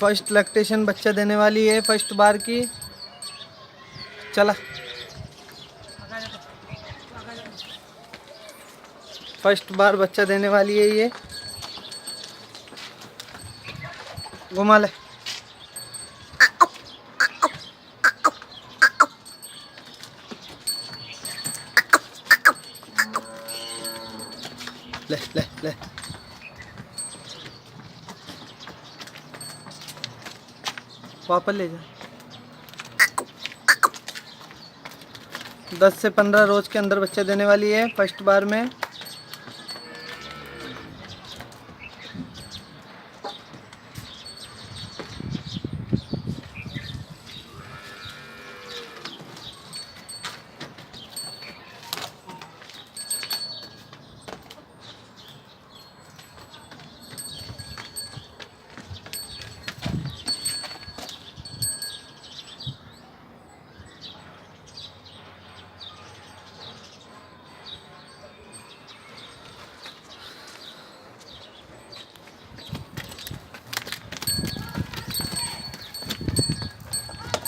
First lactation बच्चा देने वाली है, फर्स्ट बार की। चला, फर्स्ट बार बच्चा देने वाली है ये। घुमा ले। ले ले ले। वापस ले जा। 10 से 15 रोज के अंदर बच्चा देने वाली है फर्स्ट बार में।